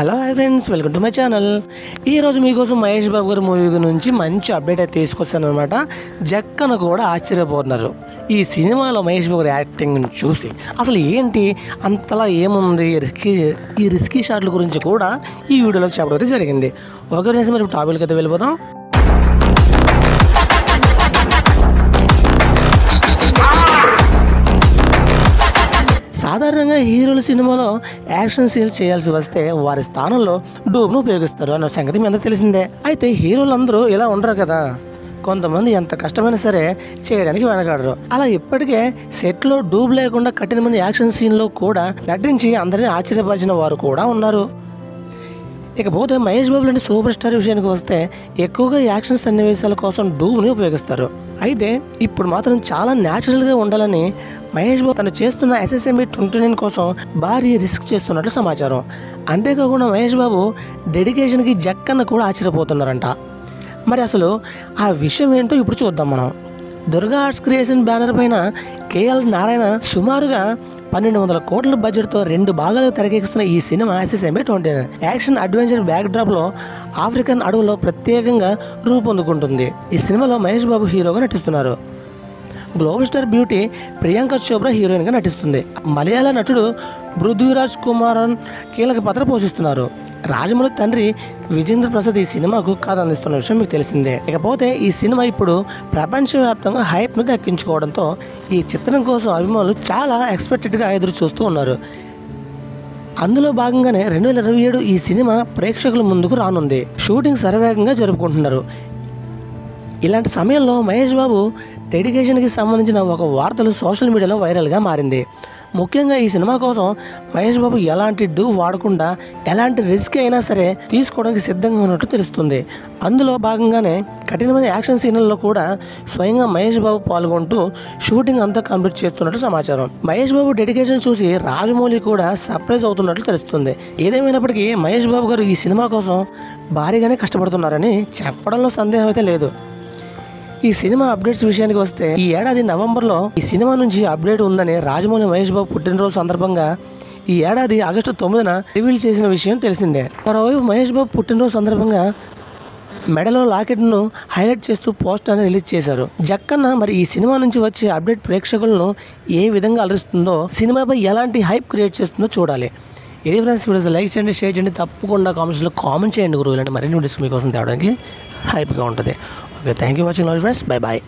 Hello hi friends, welcome to my channel. ఈరోజు మీకోసం మహేష్ బాబు గారి మూవీ నుంచి మంచి అప్డేట్ అయితే తీసుకొస్తాను అనమాట. జక్కన కూడా ఆశ్చర్యపోతున్నారు ఈ సినిమాలో మహేష్ బాబు గారి యాక్టింగ్ని చూసి. అసలు ఏంటి అంతలా ఏముంది ఈ రిస్కీ షాట్ల గురించి కూడా ఈ వీడియోలో చెప్పడం జరిగింది. ఒక నిమిషం మరి టాపిక్ అయితే వెళ్ళిపోదాం. సాధారణంగా హీరోల సినిమాలో యాక్షన్ సీన్స్ చేయాల్సి వస్తే వారి స్థానంలో డూబ్ను ఉపయోగిస్తారు అన్న సంగతి మీ అందరూ తెలిసిందే. అయితే హీరోలందరూ ఇలా ఉండరు కదా, కొంతమంది ఎంత కష్టమైనా సరే చేయడానికి వెనకాడరు. అలా ఇప్పటికే సెట్లో డూబ్ లేకుండా కఠినమైన యాక్షన్ సీన్లో కూడా నటించి అందరినీ ఆశ్చర్యపరిచిన వారు కూడా ఉన్నారు. ఇకపోతే మహేష్ బాబు లాంటి సూపర్ స్టార్ విషయానికి వస్తే ఎక్కువగా యాక్షన్ సన్నివేశాల కోసం డూబ్ని ఉపయోగిస్తారు. అయితే ఇప్పుడు మాత్రం చాలా న్యాచురల్గా ఉండాలని మహేష్ బాబు తను చేస్తున్న SSMB 29 కోసం భారీ రిస్క్ చేస్తున్నట్లు సమాచారం. అంతేకాకుండా మహేష్ బాబు డెడికేషన్కి జక్కన్న కూడా ఆశ్చర్యపోతున్నారంట. మరి అసలు ఆ విషయం ఏంటో ఇప్పుడు చూద్దాం మనం. దుర్గా ఆర్ట్స్ క్రియేషన్ బ్యానర్ పైన KL నారాయణ సుమారుగా 1200 కోట్ల బడ్జెట్తో 2 భాగాలు తెరకెక్కిస్తున్న ఈ సినిమా SSMB 29 యాక్షన్ అడ్వెంచర్ బ్యాక్ డ్రాప్లో ఆఫ్రికన్ అడవులో ప్రత్యేకంగా రూపొందుకుంటుంది. ఈ సినిమాలో మహేష్ బాబు హీరోగా నటిస్తున్నారు. Global star beauty Priyanka Chopra హీరోయిన్గా నటిస్తుంది. మలయాళ నటుడు పృథ్వీరాజ్ కుమారన్ కీలక పాత్ర పోషిస్తున్నారు. రాజమౌళి తండ్రి విజేంద్ర ప్రసాద్ ఈ సినిమాకు కథ అందిస్తున్న విషయం మీకు తెలిసిందే. ఇకపోతే ఈ సినిమా ఇప్పుడు ప్రపంచవ్యాప్తంగా హైప్ను దక్కించుకోవడంతో ఈ చిత్రం కోసం అభిమానులు చాలా ఎక్స్పెక్టెడ్గా ఎదురు చూస్తూ ఉన్నారు. అందులో భాగంగానే 2027 ఈ సినిమా ప్రేక్షకుల ముందుకు రానుంది. షూటింగ్ శరవేగంగా జరుపుకుంటున్నారు. ఇలాంటి సమయంలో మహేష్ బాబు డెడికేషన్కి సంబంధించిన ఒక వార్తలు సోషల్ మీడియాలో వైరల్గా మారింది. ముఖ్యంగా ఈ సినిమా కోసం మహేష్ బాబు ఎలాంటి డూబ్ వాడకుండా ఎలాంటి రిస్క్ అయినా సరే తీసుకోవడానికి సిద్ధంగా ఉన్నట్టు తెలుస్తుంది. అందులో భాగంగానే కఠినమైన యాక్షన్ సీన్లలో కూడా స్వయంగా మహేష్ బాబు పాల్గొంటూ షూటింగ్ అంతా కంప్లీట్ చేస్తున్నట్టు సమాచారం. మహేష్ బాబు డెడికేషన్ చూసి రాజమౌళి కూడా సర్ప్రైజ్ అవుతున్నట్లు తెలుస్తుంది. ఏదేమైనప్పటికీ మహేష్ బాబు గారు ఈ సినిమా కోసం భారీగానే కష్టపడుతున్నారని చెప్పడంలో సందేహం అయితే లేదు. ఈ సినిమా అప్డేట్స్ విషయానికి వస్తే ఈ ఏడాది నవంబర్లో ఈ సినిమా నుంచి అప్డేట్ ఉందని రాజమౌళి మహేష్ బాబు పుట్టినరోజు సందర్భంగా ఈ ఏడాది ఆగస్టు 9న రివీల్ చేసిన విషయం తెలిసిందే. మరోవైపు మహేష్ బాబు పుట్టినరోజు సందర్భంగా మెడలో లాకెట్ను హైలైట్ చేస్తూ పోస్టర్ని రిలీజ్ చేశారు. జక్కన్న మరి ఈ సినిమా నుంచి వచ్చే అప్డేట్ ప్రేక్షకులను ఏ విధంగా అలరిస్తుందో, సినిమాపై ఎలాంటి హైప్ క్రియేట్ చేస్తుందో చూడాలి. ఇది ఫ్రెండ్స్, వీడియోస్ లైక్ చేయండి, షేర్ చేయండి, తప్పకుండా కామెంట్స్లో కామెంట్ చేయండి గురువు. ఇలాంటి మరిన్ని వీడియోస్ మీకోసం తేవడానికి హైప్గా ఉంటుంది. Okay, thank you watching all friends. Bye bye.